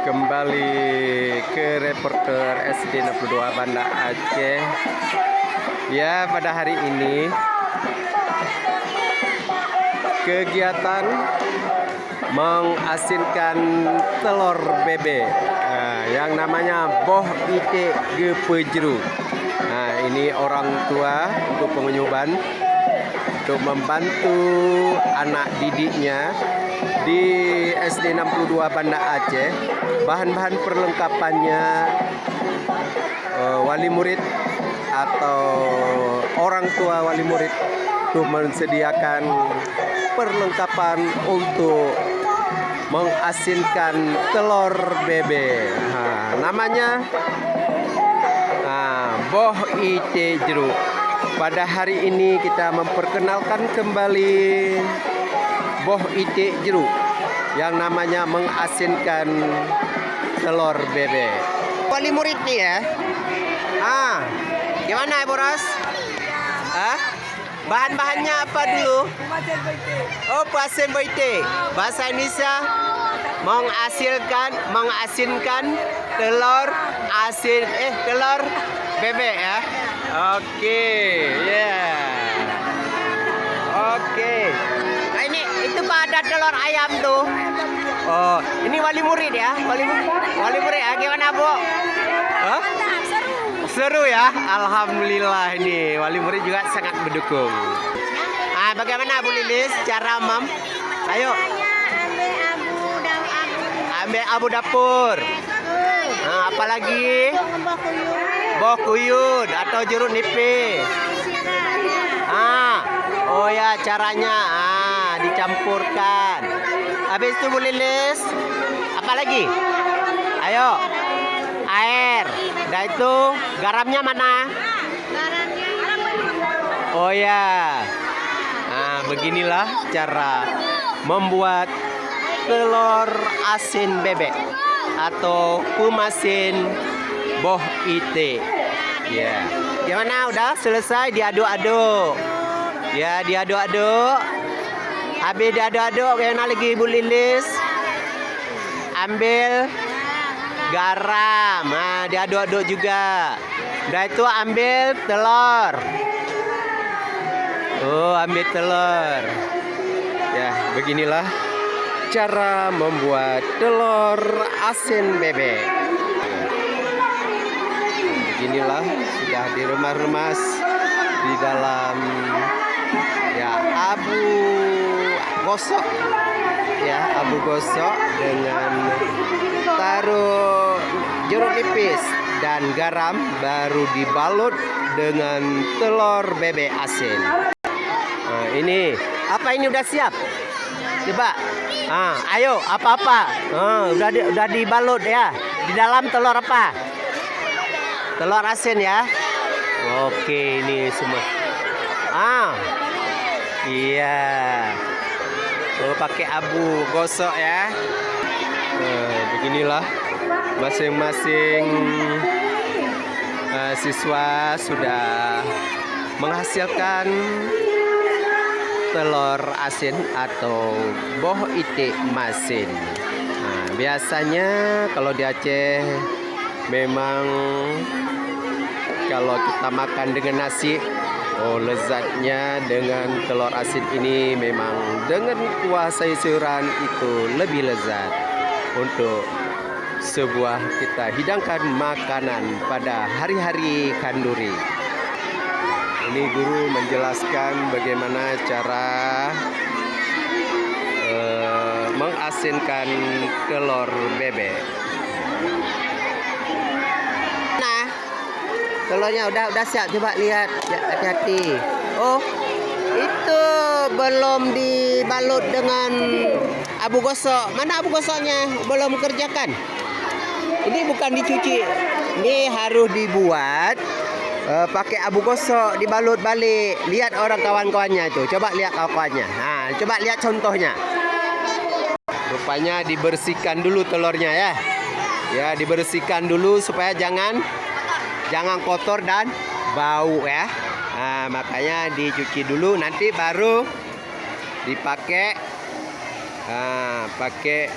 Kembali ke reporter SD 62 Banda Aceh. Ya, pada hari ini kegiatan mengasinkan telur bebek yang namanya Boh Ite Gepejru. Nah, ini orang tua untuk penguyuban untuk membantu anak didiknya di SD 62 Banda Aceh. Bahan-bahan perlengkapannya wali murid atau orang tua wali murid untuk mensediakan perlengkapan untuk mengasinkan telur bebek. Namanya Boh Ite Jeruk. Pada hari ini kita memperkenalkan kembali Boh Ite Jeruk yang namanya mengasinkan telur bebek. Wali murid nih ya. Gimana ya Boros? Bahan-bahannya apa dulu? Oh, pasien boite. Bahasa Indonesia mengasinkan telur asin telur bebek ya. Oke, ya. Oke. Nah, ini itu Pak ada telur ayam tuh. Oh, ini wali murid ya? Wali murid ya. Gimana, Bu? Seru ya, alhamdulillah ini wali murid juga sangat mendukung. Bagaimana Bu Lilis cara Ayo. Ambil abu dapur. Apalagi? Boh kuyud atau jeruk nipis. Oh ya caranya dicampurkan. Habis itu Bu Lilis, apalagi? Ayo. Air. Udah itu garamnya mana? Oh ya. Beginilah cara membuat telur asin bebek atau kumasin Boh Ite. Ya. Gimana? Udah selesai diaduk-aduk. Ya, diaduk-aduk. Habis diaduk-aduk, gimana lagi Bu Lilis? Ambil garam, diaduk-aduk juga. Udah itu ambil telur. Ambil telur. Ya, beginilah cara membuat telur asin bebek. Beginilah sudah diremas-remas di dalam abu gosok. Ya, abu gosok dengan taruh jeruk nipis dan garam, baru dibalut dengan telur bebek asin. Ini apa ini udah siap? Coba. Ayo apa-apa. Udah dibalut ya. Di dalam telur apa? Telur asin ya. Oke, ini semua. Iya. Pakai abu gosok ya. Beginilah masing-masing siswa sudah menghasilkan telur asin atau Boh Ite masin. Biasanya kalau di Aceh memang kalau kita makan dengan nasi, lezatnya dengan telur asin ini memang dengan kuah sayuran itu lebih lezat untuk sebuah kita hidangkan makanan pada hari-hari kanduri. Ini guru menjelaskan bagaimana cara mengasinkan telur bebek. Nah, telurnya udah siap, coba lihat, hati-hati. Oh, itu belum dibalut dengan abu gosok. Mana abu gosoknya? Belum kerjakan. Ini bukan dicuci, ini harus dibuat pakai abu gosok, dibalut balik. Lihat orang kawan-kawannya itu, coba lihat kawan-kawannya. Coba lihat contohnya. Rupanya dibersihkan dulu telurnya ya. Ya, dibersihkan dulu supaya jangan kotor dan bau ya. Makanya dicuci dulu, nanti baru dipakai Pakai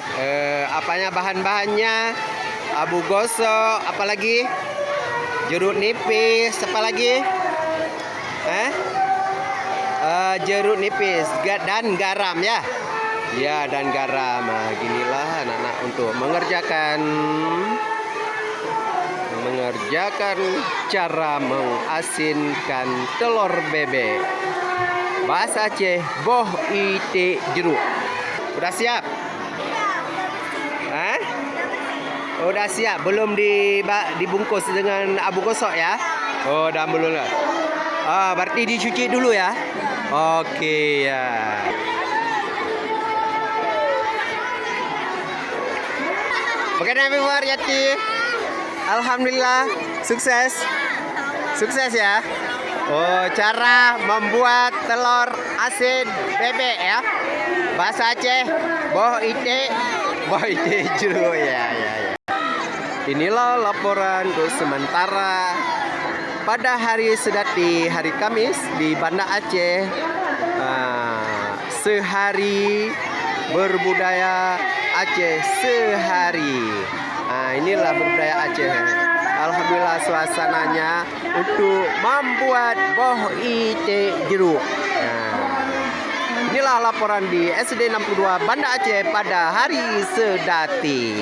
apanya bahan-bahannya? Abu gosok, apalagi? Jeruk nipis, apa lagi? Jeruk nipis dan garam ya. Ya, dan garam. Nah, ginilah anak-anak untuk mengerjakan cara mengasinkan telur bebek. Bahasa Aceh, boh ite jeruk. Udah siap? Udah siap, belum dibungkus dengan abu gosok ya? Oh, dah belum lah. Berarti dicuci dulu ya? Oke ya. Bagaimana Ibu Yati? Alhamdulillah, sukses. Sukses ya. Oh, cara membuat telur asin bebek ya. Bahasa Aceh, boh ite jeruk ya. Inilah laporan untuk sementara pada hari Sedati, hari Kamis di Banda Aceh. Sehari berbudaya Aceh sehari. Inilah berbudaya Aceh. Alhamdulillah suasananya untuk membuat boh ite jeruk. Inilah laporan di SD 62 Banda Aceh pada hari Sedati.